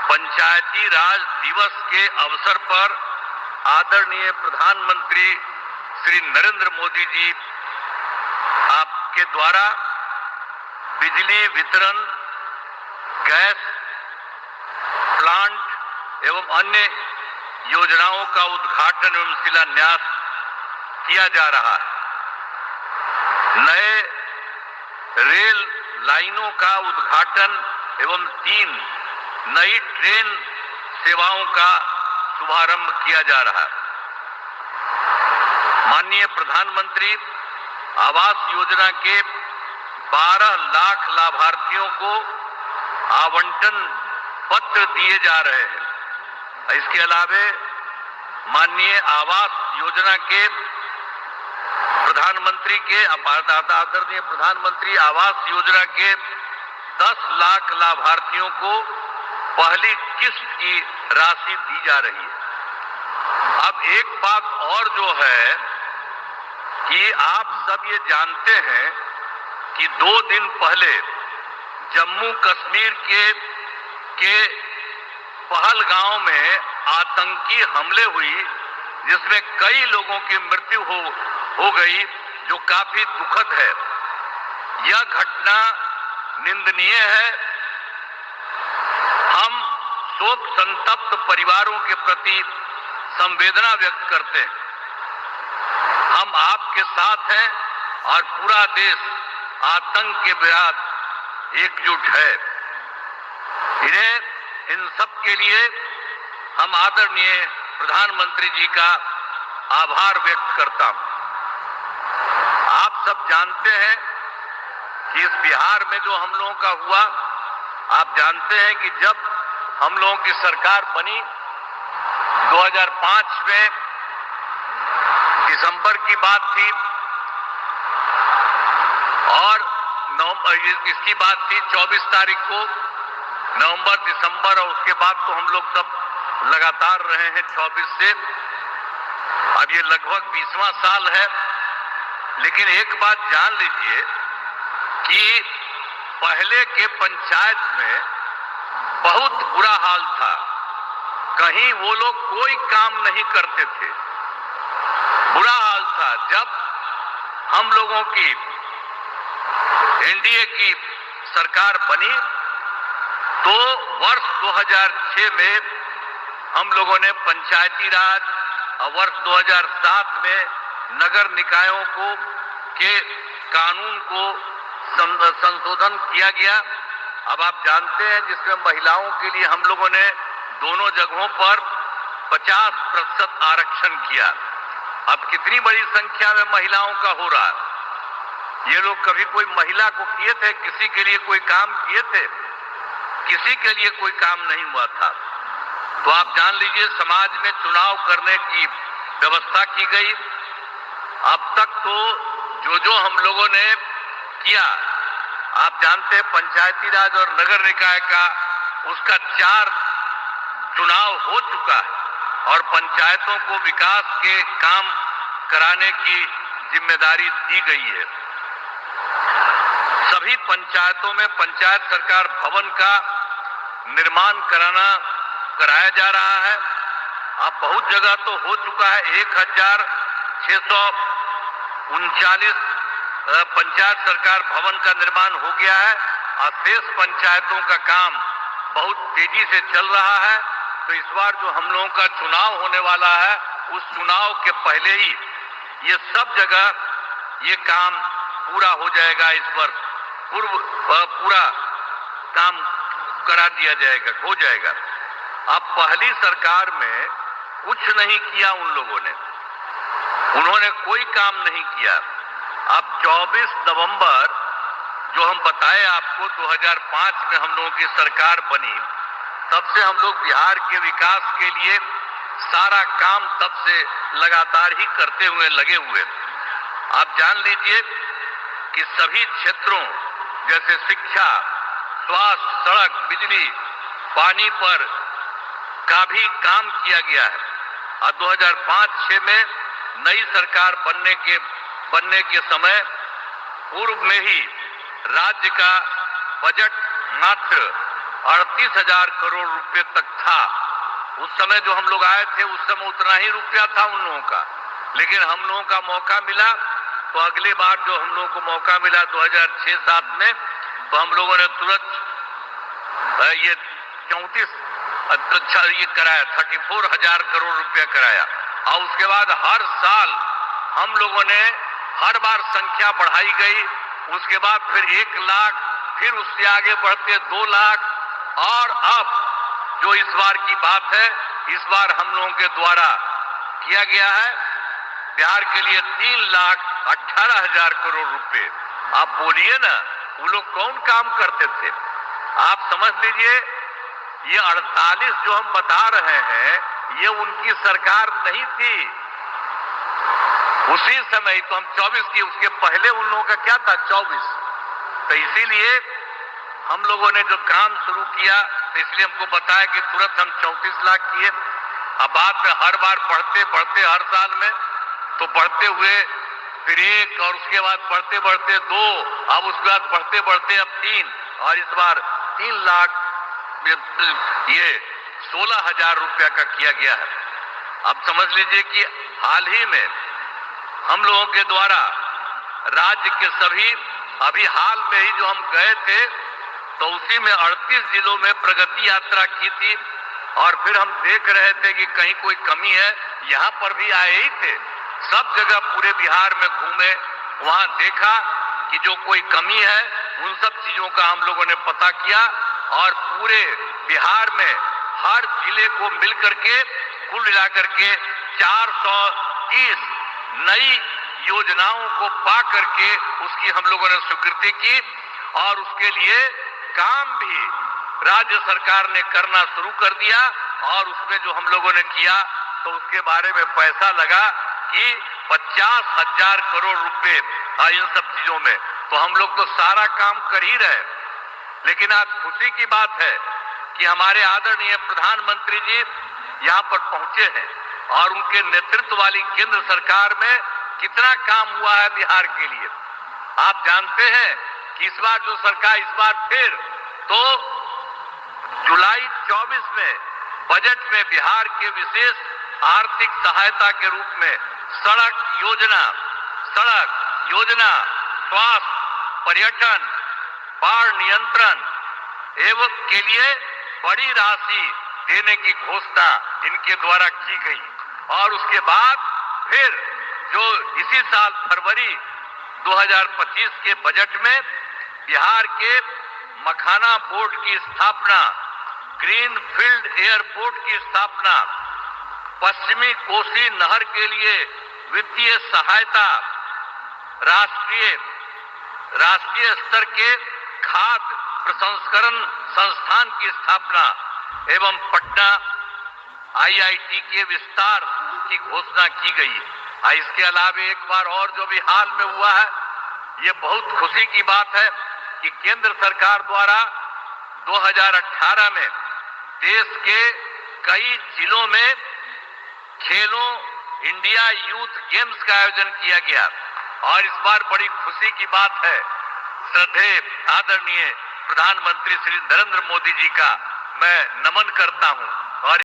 पंचायती राज दिवस के अवसर पर आदरणीय प्रधानमंत्री श्री नरेंद्र मोदी जी आपके द्वारा बिजली वितरण, गैस प्लांट एवं अन्य योजनाओं का उद्घाटन एवं शिलान्यास किया जा रहा है। नए रेल लाइनों का उद्घाटन एवं 3 नई ट्रेन सेवाओं का शुभारंभ किया जा रहा है। माननीय प्रधानमंत्री आवास योजना के 12 लाख लाभार्थियों को आवंटन पत्र दिए जा रहे हैं। इसके अलावे माननीय आवास योजना के प्रधानमंत्री के आदरणीय प्रधानमंत्री आवास योजना के 10 लाख लाभार्थियों को पहली किस्त की राशि दी जा रही है। अब एक बात और जो है कि आप सब ये जानते हैं कि 2 दिन पहले जम्मू कश्मीर के पहलगांव में आतंकी हमले हुई, जिसमें कई लोगों की मृत्यु हो गई, जो काफी दुखद है। यह घटना निंदनीय है। हम शोक संतप्त परिवारों के प्रति संवेदना व्यक्त करते हैं। हम आपके साथ हैं और पूरा देश आतंक के विरुद्ध एकजुट है। इन सब के लिए हम आदरणीय प्रधानमंत्री जी का आभार व्यक्त करता हूं। आप सब जानते हैं कि इस बिहार में जो हम लोगों का हुआ, आप जानते हैं कि जब हम लोगों की सरकार बनी 2005 में दिसंबर की बात थी और इसकी बात थी 24 तारीख को, नवंबर, दिसंबर, और उसके बाद तो हम लोग सब लगातार रहे हैं 24 से। अब ये लगभग 20वां साल है। लेकिन एक बात जान लीजिए कि पहले के पंचायत में बहुत बुरा हाल था। कहीं वो लोग कोई काम नहीं करते थे, बुरा हाल था। जब हम लोगों की एनडीए की सरकार बनी तो वर्ष 2006 में हम लोगों ने पंचायती राज और वर्ष 2007 में नगर निकायों के कानून को संशोधन किया गया। अब आप जानते हैं जिसमें महिलाओं के लिए हम लोगों ने दोनों जगहों पर 50% आरक्षण किया। अब कितनी बड़ी संख्या में महिलाओं का हो रहा है। ये लोग कभी कोई महिला को किए थे, किसी के लिए कोई काम किए थे? किसी के लिए कोई काम नहीं हुआ था। तो आप जान लीजिए समाज में चुनाव करने की व्यवस्था की गई। अब तक तो जो हम लोगों ने किया, आप जानते हैं पंचायती राज और नगर निकाय का उसका 4 चुनाव हो चुका है और पंचायतों को विकास के काम कराने की जिम्मेदारी दी गई है। सभी पंचायतों में पंचायत सरकार भवन का निर्माण कराया जा रहा है। अब बहुत जगह तो हो चुका है। 1639 पंचायत सरकार भवन का निर्माण हो गया है और शेष पंचायतों का काम बहुत तेजी से चल रहा है। तो इस बार जो हम लोगों का चुनाव होने वाला है, उस चुनाव के पहले ही ये सब जगह ये काम पूरा हो जाएगा। इस वर्ष पूरा काम करा दिया जाएगा, हो जाएगा। अब पहली सरकार में कुछ नहीं किया उन लोगों ने, उन्होंने कोई काम नहीं किया। अब 24 नवंबर जो हम बताए आपको 2005 में हम लोगों की सरकार बनी, तब से हम लोग बिहार के विकास के लिए सारा काम तब से लगातार ही करते हुए लगे हुए। आप जान लीजिए कि सभी क्षेत्रों जैसे शिक्षा, स्वास्थ्य, सड़क, बिजली, पानी पर का भी काम किया गया है। और 2005-06 में नई सरकार बनने के समय पूर्व में ही राज्य का बजट मात्र 38,000 करोड़ रुपए तक था। उस समय जो हम लोग आए थे उस समय उतना ही रुपया था उन लोगों का, लेकिन हम लोगों का मौका मिला तो अगले बार जो हम लोगों को मौका मिला 2006-07 में, तो हम लोगों ने तुरंत ये 34 ये कराया, 34,000 करोड़ रुपया कराया। और उसके बाद हर साल हम लोगों ने हर बार संख्या बढ़ाई गई। उसके बाद फिर 1 लाख, फिर उससे आगे बढ़ते 2 लाख, और अब जो इस बार की बात है, इस बार हम लोगों के द्वारा किया गया है बिहार के लिए 3,18,000 करोड़ रुपए। आप बोलिए ना, वो लोग कौन काम करते थे? आप समझ लीजिए, ये 48 जो हम बता रहे हैं, ये उनकी सरकार नहीं थी उसी समय, तो हम 24 की, उसके पहले उन लोगों का क्या था 24। तो इसीलिए हम लोगों ने जो काम शुरू किया, तो इसलिए हमको बताया कि तुरंत हम 34 लाख किए। अब बाद में हर बार बढ़ते बढ़ते हर साल में तो बढ़ते हुए फिर 1, और उसके बाद बढ़ते बढ़ते 2, अब उसके बाद बढ़ते बढ़ते अब 3, और इस बार 3 लाख ये 16,000 रुपया का किया गया है। अब समझ लीजिए कि हाल ही में हम लोगों के द्वारा राज्य के सभी, अभी हाल में ही जो हम गए थे तो उसी में 38 जिलों में प्रगति यात्रा की थी, और फिर हम देख रहे थे कि कहीं कोई कमी है। यहाँ पर भी आए ही थे, सब जगह पूरे बिहार में घूमे, वहां देखा कि जो कोई कमी है उन सब चीजों का हम लोगों ने पता किया, और पूरे बिहार में हर जिले को मिल करके कुल मिलाकर के 430 नई योजनाओं को पा करके उसकी हम लोगों ने स्वीकृति की, और उसके लिए काम भी राज्य सरकार ने करना शुरू कर दिया। और उसमें जो हम लोगों ने किया तो उसके बारे में पैसा लगा कि 50,000 करोड़ रुपए इन सब चीजों में। तो हम लोग तो सारा काम कर ही रहे, लेकिन आज खुशी की बात है कि हमारे आदरणीय प्रधानमंत्री जी यहाँ पर पहुंचे हैं, और उनके नेतृत्व वाली केंद्र सरकार में कितना काम हुआ है बिहार के लिए। आप जानते हैं कि इस बार जो सरकार, इस बार फिर तो जुलाई 24 में बजट में बिहार के विशेष आर्थिक सहायता के रूप में सड़क योजना, स्वास्थ्य, पर्यटन, बाढ़ नियंत्रण एवं के लिए बड़ी राशि देने की घोषणा इनके द्वारा की गई। और उसके बाद फिर जो इसी साल फरवरी 2025 के बजट में बिहार के मखाना पोर्ट की स्थापना, ग्रीन फील्ड एयरपोर्ट की स्थापना, पश्चिमी कोसी नहर के लिए वित्तीय सहायता, राष्ट्रीय स्तर के खाद्य प्रसंस्करण संस्थान की स्थापना एवं पटना IIT के विस्तार की घोषणा की गई। इसके अलावा एक बार और जो भी हाल में हुआ है, ये बहुत खुशी की बात है कि केंद्र सरकार द्वारा 2018 में देश के कई जिलों में खेलो इंडिया यूथ गेम्स का आयोजन किया गया। और इस बार बड़ी खुशी की बात है, श्रद्धेय आदरणीय प्रधानमंत्री श्री नरेंद्र मोदी जी का मैं नमन करता हूं